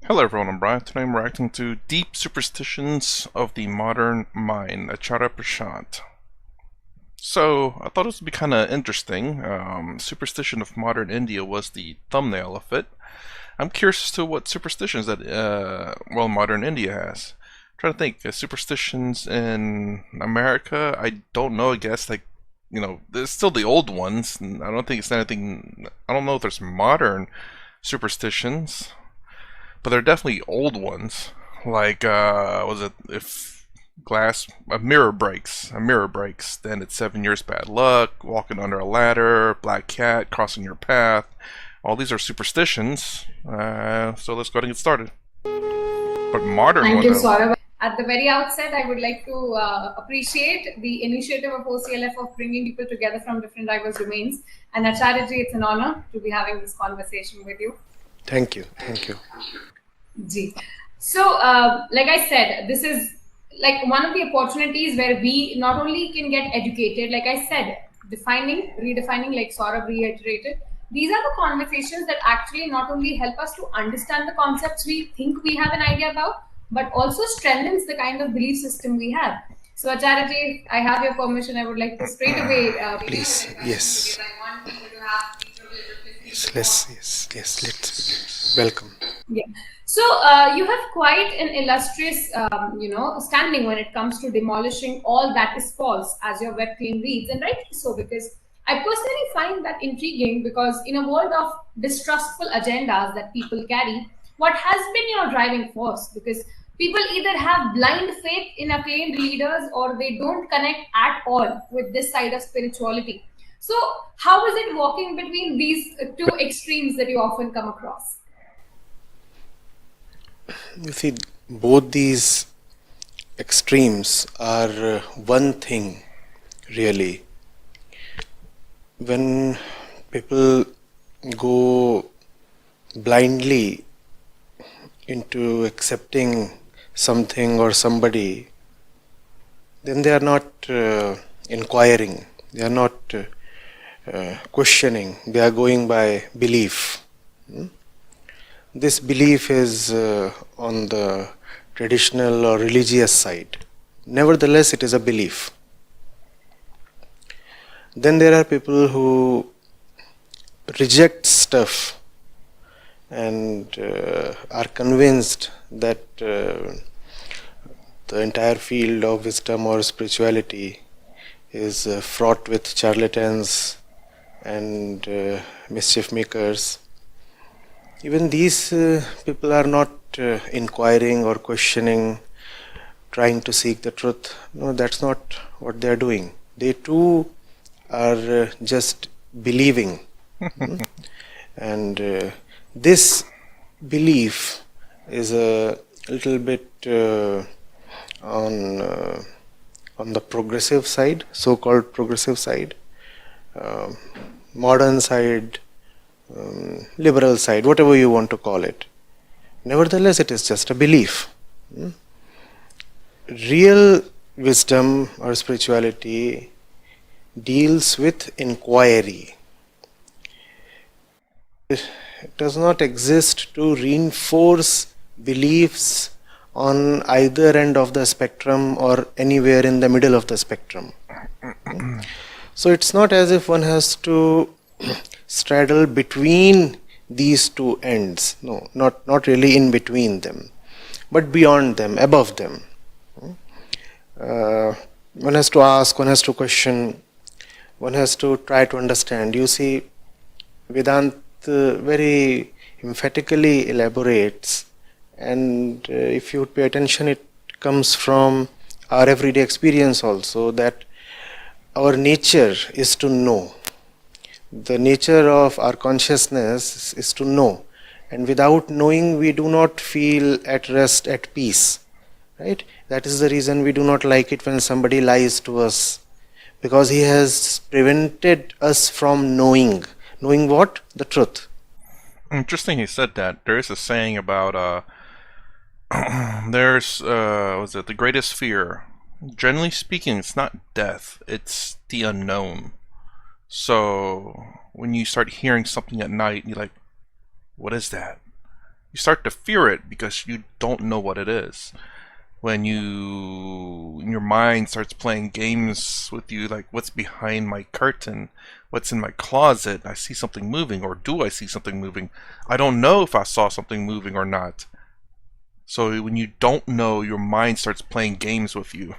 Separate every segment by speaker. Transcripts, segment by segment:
Speaker 1: Hello everyone, I'm Brian. Today I'm reacting to Deep Superstitions of the Modern Mind, Acharya. So, I thought this would be kind of interesting. Superstition of Modern India was the thumbnail of it. I'm curious as to what superstitions that, modern India has. I'm trying to think, superstitions in America, I don't know, I guess, there's still the old ones. I don't think it's anything, I don't know if there's modern superstitions. But they're definitely old ones. Like, was it if a mirror breaks, then it's 7 years bad luck. Walking under a ladder, black cat crossing your path. All these are superstitions. So let's go ahead and get started. But modern
Speaker 2: Thank
Speaker 1: one
Speaker 2: you,
Speaker 1: though.
Speaker 2: Saurabh. At the very outset, I would like to appreciate the initiative of OCLF of bringing people together from different diverse domains. And Acharya ji, it's an honor to be having this conversation with you.
Speaker 3: Thank you. Thank you.
Speaker 2: Ji. So, like I said, this is like one of the opportunities where we not only can get educated, like I said, redefining, like Saurabh reiterated. These are the conversations that actually not only help us to understand the concepts we think we have an idea about, but also strengthens the kind of belief system we have. So, Acharya ji, I have your permission. I would like to straight away
Speaker 3: Please. Yes.
Speaker 2: because I want people to have the privilege of listening
Speaker 3: Yes.
Speaker 2: to your
Speaker 3: Let's begin. Welcome.
Speaker 2: yeah. So you have quite an illustrious, standing when it comes to demolishing all that is false, as your web claim reads, and rightly so, because I personally find that intriguing. Because in a world of distrustful agendas that people carry, what has been your driving force? Because people either have blind faith in acclaimed leaders, or they don't connect at all with this side of spirituality. So, how is it walking between these two extremes that you often come across?
Speaker 3: You see, both these extremes are one thing, really. When people go blindly into accepting something or somebody, then they are not inquiring, they are not questioning, they are going by belief. This belief is on the traditional or religious side. Nevertheless, it is a belief. Then there are people who reject stuff and are convinced that the entire field of wisdom or spirituality is fraught with charlatans and mischief makers. Even these people are not inquiring or questioning, trying to seek the truth. No, that's not what they are doing. They too are just believing. And this belief is a little bit on the progressive side, so-called progressive side, modern side, liberal side, whatever you want to call it. Nevertheless, it is just a belief. Real wisdom or spirituality deals with inquiry. It does not exist to reinforce beliefs on either end of the spectrum or anywhere in the middle of the spectrum. So it's not as if one has to straddle between these two ends. No, not really in between them, but beyond them, above them. One has to ask, one has to question, one has to try to understand. You see, Vedanta very emphatically elaborates, and if you pay attention, it comes from our everyday experience also, that our nature is to know. The nature of our consciousness is to know, and without knowing we do not feel at rest, at peace, right? That is the reason we do not like it when somebody lies to us, because he has prevented us from knowing what? The truth.
Speaker 1: Interesting he said that. There is a saying about, was it the greatest fear? Generally speaking, it's not death, it's the unknown. So when you start hearing something at night, you're like, what is that? you start to fear it because you don't know what it is. When your mind starts playing games with you, like what's behind my curtain, what's in my closet, I see something moving, or do I see something moving? I don't know if I saw something moving or not. So when you don't know, your mind starts playing games with you.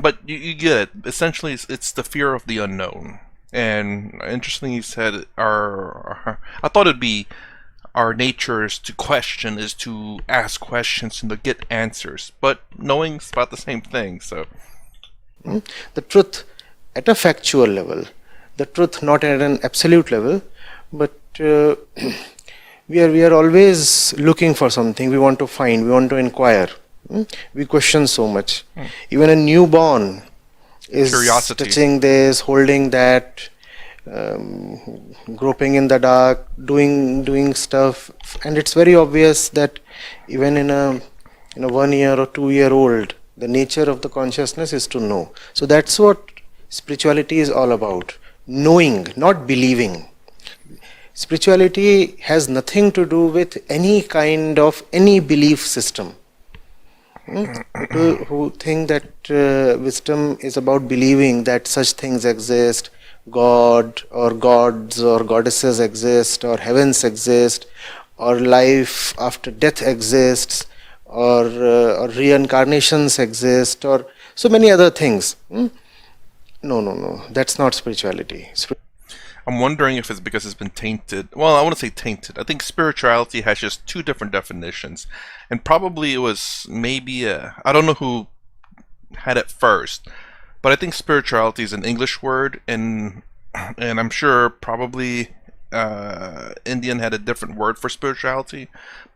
Speaker 1: But you get it. Essentially, it's the fear of the unknown. And interestingly, you said I thought it'd be our nature is to question, is to ask questions and to get answers. But knowing's about the same thing. So
Speaker 3: The truth at a factual level, the truth not at an absolute level, but we are always looking for something. We want to find, we want to inquire. We question so much. Even a newborn is
Speaker 1: Curiosity.
Speaker 3: touching this, holding that, groping in the dark, doing stuff, and it's very obvious that even in a 1 year or 2 year old, the nature of the consciousness is to know. So that's what spirituality is all about: knowing, not believing. Spirituality has nothing to do with any kind of any belief system. People who think that wisdom is about believing that such things exist, God or gods or goddesses exist, or heavens exist, or life after death exists, or reincarnations exist, or so many other things. No, that's not spirituality.
Speaker 1: I'm wondering if it's because it's been tainted. Well, I want to say tainted. I think spirituality has just two different definitions. And probably it was maybe I don't know who had it first, but I think spirituality is an English word, and I'm sure probably Indian had a different word for spirituality,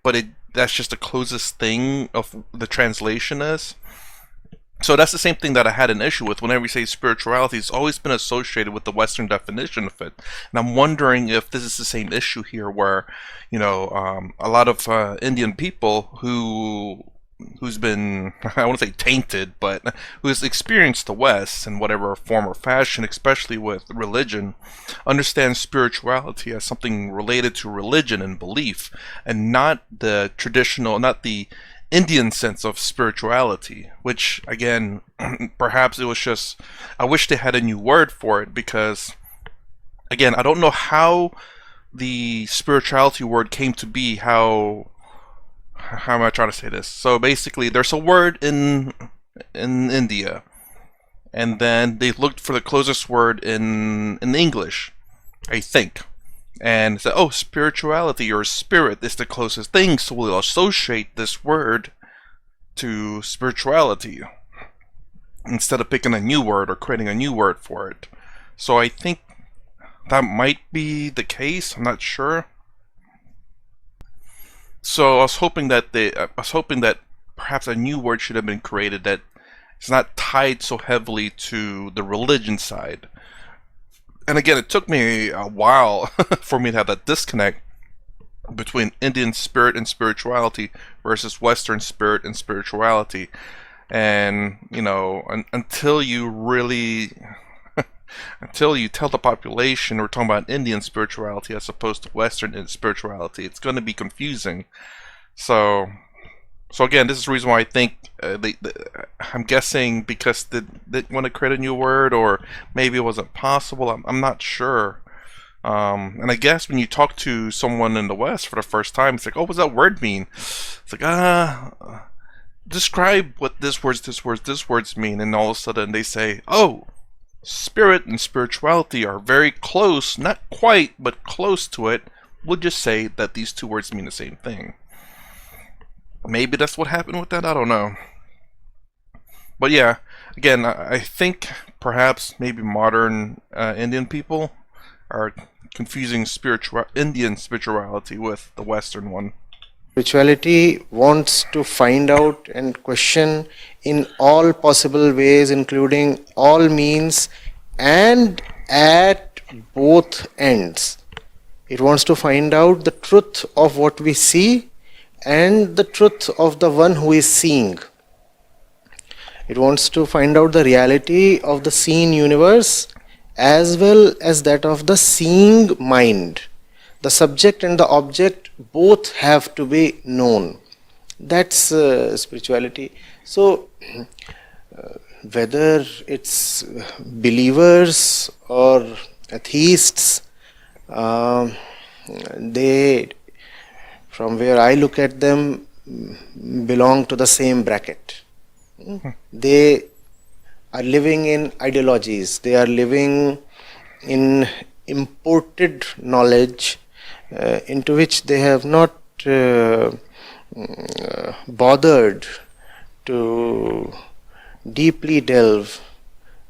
Speaker 1: but that's just the closest thing of the translation is. So that's the same thing that I had an issue with. Whenever we say spirituality, it's always been associated with the Western definition of it. And I'm wondering if this is the same issue here, where, a lot of Indian people who's been, I want to say tainted, but who's experienced the West in whatever form or fashion, especially with religion, understand spirituality as something related to religion and belief, and not the traditional, not the Indian sense of spirituality, which again, perhaps it was just, I wish they had a new word for it, because again, I don't know how the spirituality word came to be. How am I trying to say this? So basically, there's a word in India, and then they looked for the closest word in English, I think, and said, oh, spirituality or spirit is the closest thing, so we'll associate this word to spirituality instead of picking a new word or creating a new word for it. So I think that might be the case. I'm not sure. So I was hoping that perhaps a new word should have been created that is not tied so heavily to the religion side. And again, it took me a while for me to have that disconnect between Indian spirit and spirituality versus Western spirit and spirituality. And, until you really, until you tell the population we're talking about Indian spirituality as opposed to Western spirituality, it's going to be confusing. So again, this is the reason why I think I'm guessing because they want to create a new word, or maybe it wasn't possible. I'm not sure. And I guess when you talk to someone in the West for the first time, it's like, oh, what does that word mean? It's like, describe what this words mean, and all of a sudden they say, oh, spirit and spirituality are very close, not quite, but close to it. We'll just say that these two words mean the same thing. Maybe that's what happened with that, I don't know. But yeah, again, I think perhaps maybe modern Indian people are confusing Indian spirituality with the Western one.
Speaker 3: Spirituality wants to find out and question in all possible ways, including all means and at both ends. It wants to find out the truth of what we see and the truth of the one who is seeing. It wants to find out the reality of the seen universe as well as that of the seeing mind. the subject and the object both have to be known. That's spirituality. So whether it's believers or atheists, they, from where I look at them, belong to the same bracket. They are living in ideologies, they are living in imported knowledge into which they have not bothered to deeply delve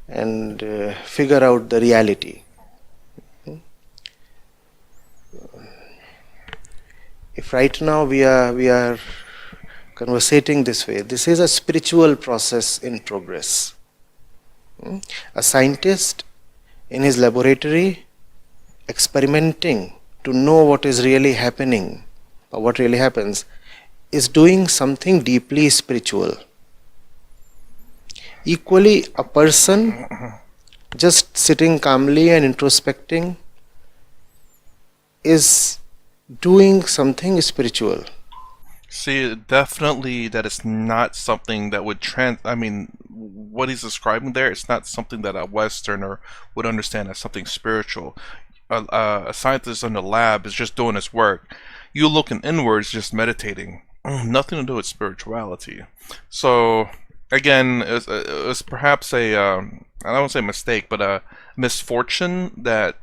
Speaker 3: and figure out the reality. If right now we are conversating this way, this is a spiritual process in progress. A scientist in his laboratory experimenting to know what is really happening or what really happens is doing something deeply spiritual. Equally, a person just sitting calmly and introspecting is doing something spiritual.
Speaker 1: See, definitely that is not something that would what he's describing there, it's not something that a Westerner would understand as something spiritual. A scientist in the lab is just doing his work. You looking inwards, just meditating. Nothing to do with spirituality. So, again, it's perhaps I don't want to say mistake, but a misfortune that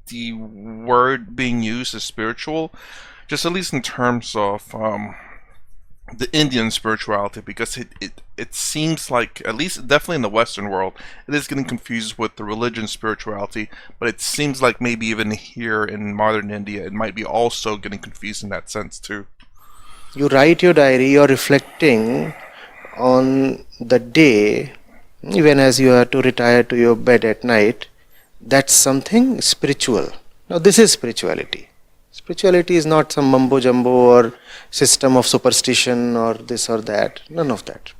Speaker 1: the word being used is spiritual, just at least in terms of the Indian spirituality, because it seems like, at least definitely in the Western world, it is getting confused with the religion spirituality, but it seems like maybe even here in modern India, it might be also getting confused in that sense too.
Speaker 3: You write your diary, you're reflecting on the day, even as you are to retire to your bed at night. That's something spiritual. Now this is spirituality. Spirituality is not some mumbo jumbo or system of superstition or this or that. None of that.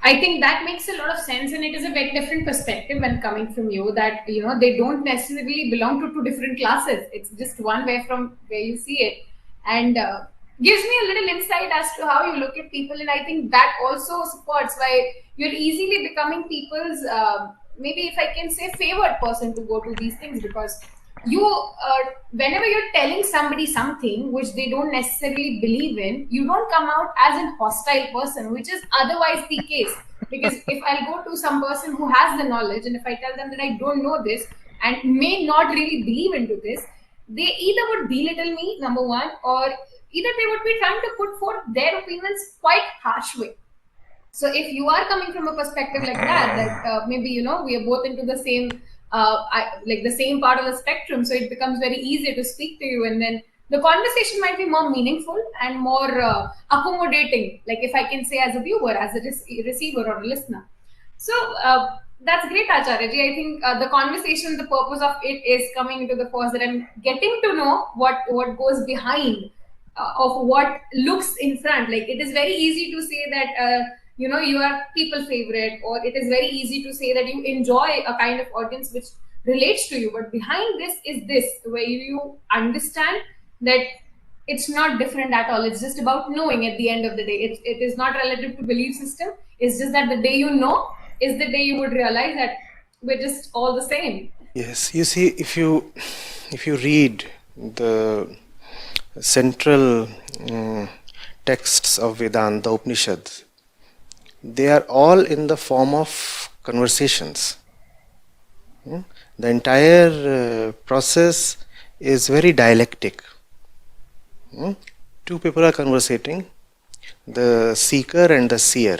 Speaker 2: I think that makes a lot of sense, and it is a very different perspective when coming from you, that they don't necessarily belong to two different classes. It's just one way from where you see it, and gives me a little insight as to how you look at people. And I think that also supports why you're easily becoming people's maybe, if I can say, favored person to go to these things, because you whenever you're telling somebody something which they don't necessarily believe in, you don't come out as a hostile person, which is otherwise the case. Because if I'll go to some person who has the knowledge, and if I tell them that I don't know this and may not really believe into this, they either would belittle me, number one, or either they would be trying to put forth their opinions quite harsh way. So if you are coming from a perspective like that maybe we are both into the same like the same part of the spectrum, so it becomes very easy to speak to you, and then the conversation might be more meaningful and more accommodating, like if I can say, as a viewer, as a receiver or a listener. So that's great, Acharya ji. I think the conversation, the purpose of it is coming into the force, that I'm getting to know what goes behind of what looks in front. Like, it is very easy to say that you are people favorite, or it is very easy to say that you enjoy a kind of audience which relates to you, but behind this is this, where you understand that it's not different at all. It's just about knowing at the end of the day. It is not relative to belief system. It's just that the day you know is the day you would realize that we're just all the same.
Speaker 3: Yes, you see, if you read the central texts of Vedanta, the Upanishads, they are all in the form of conversations. The entire process is very dialectic. Two people are conversating, the seeker and the seer.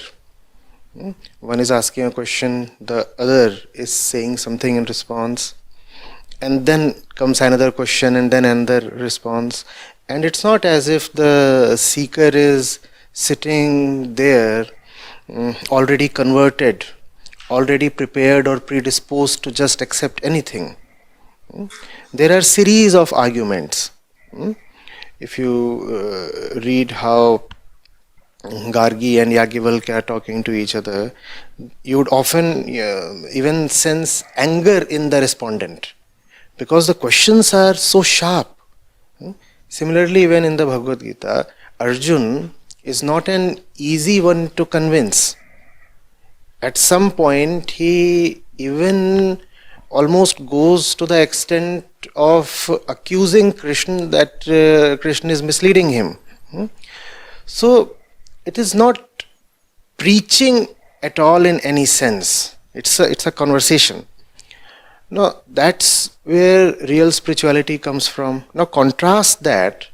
Speaker 3: One is asking a question, the other is saying something in response, and then comes another question and then another response. And it's not as if the seeker is sitting there already converted, already prepared or predisposed to just accept anything. There are series of arguments. If you read how Gargi and Yagyavalkya are talking to each other, you would often even sense anger in the respondent because the questions are so sharp. Similarly, even in the Bhagavad Gita, Arjun is not an easy one to convince. At some point, he even almost goes to the extent of accusing Krishna that Krishna is misleading him. So, it is not preaching at all in any sense. It's a conversation. Now, that's where real spirituality comes from. Now, contrast that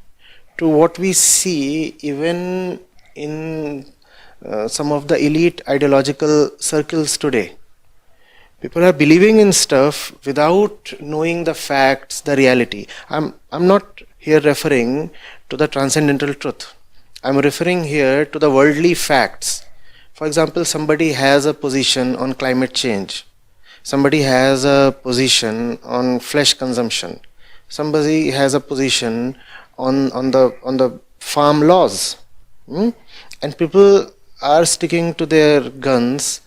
Speaker 3: to what we see even in some of the elite ideological circles today. People are believing in stuff without knowing the facts, the reality. I'm not here referring to the transcendental truth. I'm referring here to the worldly facts. For example, somebody has a position on climate change. Somebody has a position on flesh consumption. Somebody has a position on the farm laws. And people are sticking to their guns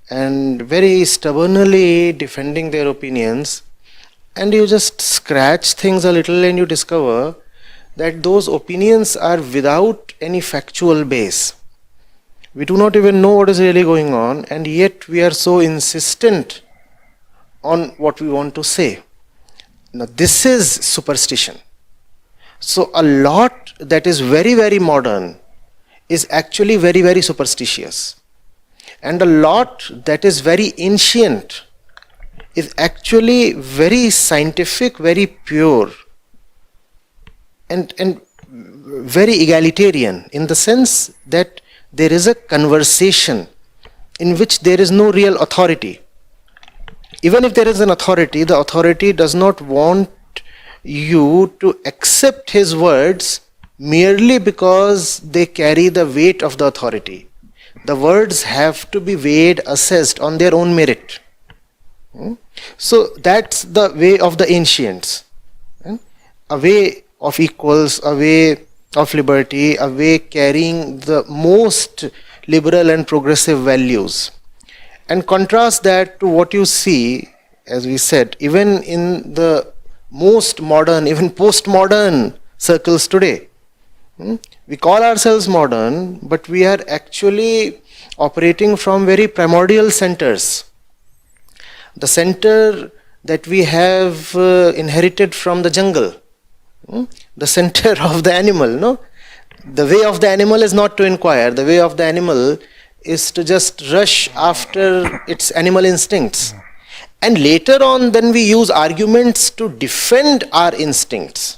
Speaker 3: and very stubbornly defending their opinions, and you just scratch things a little and you discover that those opinions are without any factual base. We do not even know what is really going on, and yet we are so insistent on what we want to say. Now, this is superstition. So, a lot that is very, very modern is actually very, very superstitious. And a lot that is very ancient is actually very scientific, very pure, and very egalitarian, in the sense that there is a conversation in which there is no real authority. Even if there is an authority, the authority does not want you to accept his words merely because they carry the weight of the authority. The words have to be weighed, assessed on their own merit. So that's the way of the ancients. A way of equals, a way of liberty, a way carrying the most liberal and progressive values. And contrast that to what you see, as we said, even in the most modern, even postmodern circles today. We call ourselves modern, but we are actually operating from very primordial centers. The center that we have inherited from the jungle, the center of the animal. No, the way of the animal is not to inquire. The way of the animal is to just rush after its animal instincts. And later on, then we use arguments to defend our instincts.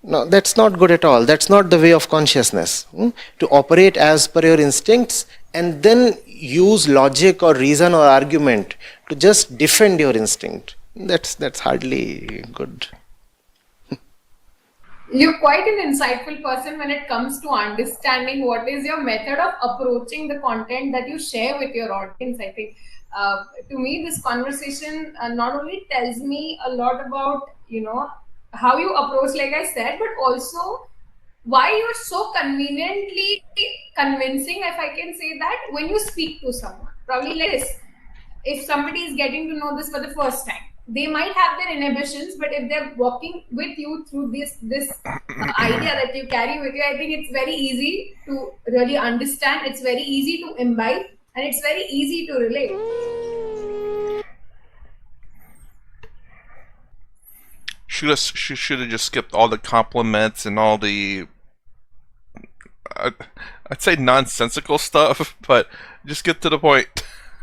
Speaker 3: No, that's not good at all. That's not the way of consciousness. To operate as per your instincts and then use logic or reason or argument to just defend your instinct. That's hardly good.
Speaker 2: You're quite an insightful person when it comes to understanding what is your method of approaching the content that you share with your audience. I think to me, this conversation not only tells me a lot about, how you approach, like I said, but also why you're so conveniently convincing, if I can say that, when you speak to someone. Probably like this. If somebody is getting to know this for the first time, they might have their inhibitions, but if they're walking with you through this idea that you carry with you, I think it's very easy to really understand. It's very easy to imbibe, and it's very easy to relate.
Speaker 1: She should have just skipped all the compliments and all the I'd say nonsensical stuff, but just get to the point.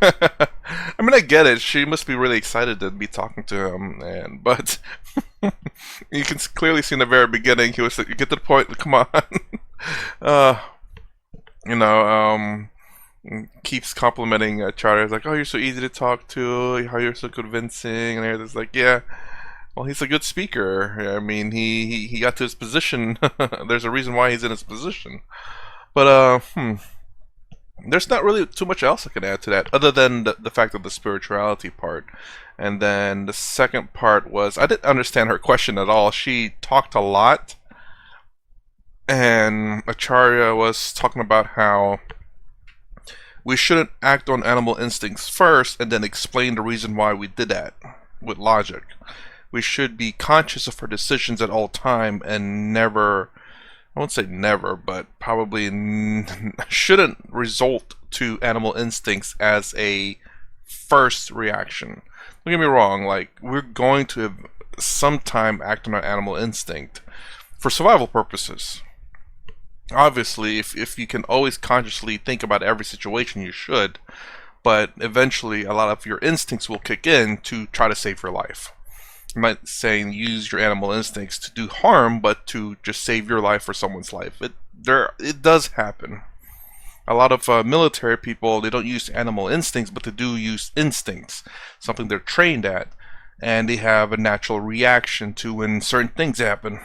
Speaker 1: I mean, I get it. She must be really excited to be talking to him, but you can clearly see in the very beginning he was like, "You get to the point. Come on." You know, keeps complimenting Acharya. Like, "Oh, you're so easy to talk to. How you're so convincing." And everything's like, "Yeah. Well, he's a good speaker. I mean, he got to his position. There's a reason why he's in his position." But there's not really too much else I can add to that, other than the fact of the spirituality part. And then the second part was, I didn't understand her question at all. She talked a lot, and Acharya was talking about how we shouldn't act on animal instincts first and then explain the reason why we did that with logic. We should be conscious of our decisions at all time and never, I won't say never, but probably shouldn't result to animal instincts as a first reaction. Don't get me wrong, like, we're going to sometime act on our animal instinct for survival purposes. Obviously, if you can always consciously think about every situation, you should, but eventually a lot of your instincts will kick in to try to save your life. I'm not saying use your animal instincts to do harm, but to just save your life or someone's life. It does happen. A lot of military people, they don't use animal instincts, but they do use instincts, something they're trained at, and they have a natural reaction to when certain things happen.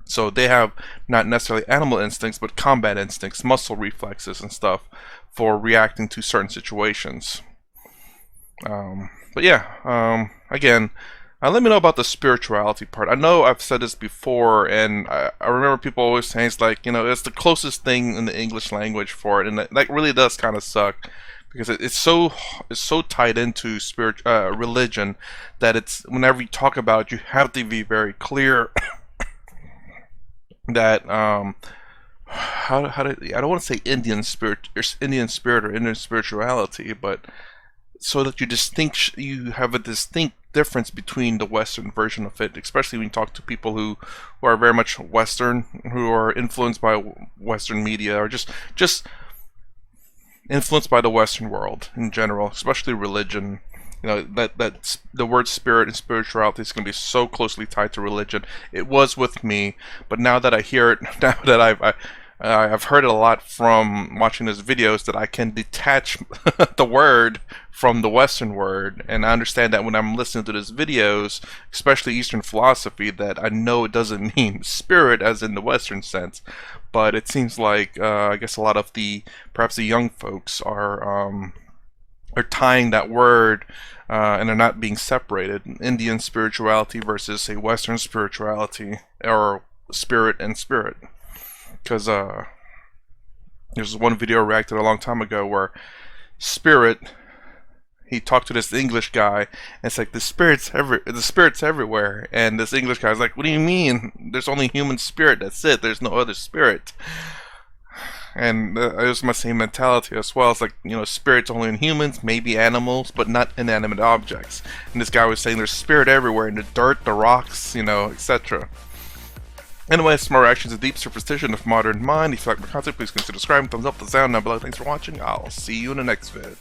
Speaker 1: So they have not necessarily animal instincts, but combat instincts, muscle reflexes and stuff for reacting to certain situations. But yeah, again, let me know about the spirituality part. I know I've said this before, and I remember people always saying it's like, it's the closest thing in the English language for it, and that really does kind of suck because it's so tied into religion that it's whenever you talk about it, you have to be very clear that how I don't want to say Indian spirit or Indian spirituality, but so that you have a distinct difference between the Western version of it, especially when you talk to people who are very much Western, who are influenced by Western media, or just influenced by the Western world in general, especially religion. That the word spirit and spirituality is going to be so closely tied to religion. It was with me, but now that I hear it, now that I've heard it a lot from watching those videos, that I can detach the word from the Western word, and I understand that when I'm listening to those videos, especially Eastern philosophy, that I know it doesn't mean spirit as in the Western sense, but it seems like I guess a lot of perhaps the young folks are tying that word and they're not being separated. Indian spirituality versus, say, Western spirituality, or spirit and spirit. Because there's one video I reacted a long time ago where spirit, he talked to this English guy, and it's like the spirit's everywhere, and this English guy's like, what do you mean? There's only human spirit, that's it, there's no other spirit. And it was my same mentality as well. It's like, spirit's only in humans, maybe animals, but not inanimate objects. And this guy was saying there's spirit everywhere, in the dirt, the rocks, etc. Anyway, some more reactions to deep superstition of modern mind. If you like my content, please consider subscribing, thumbs up, the sound down below. Thanks for watching. I'll see you in the next vid.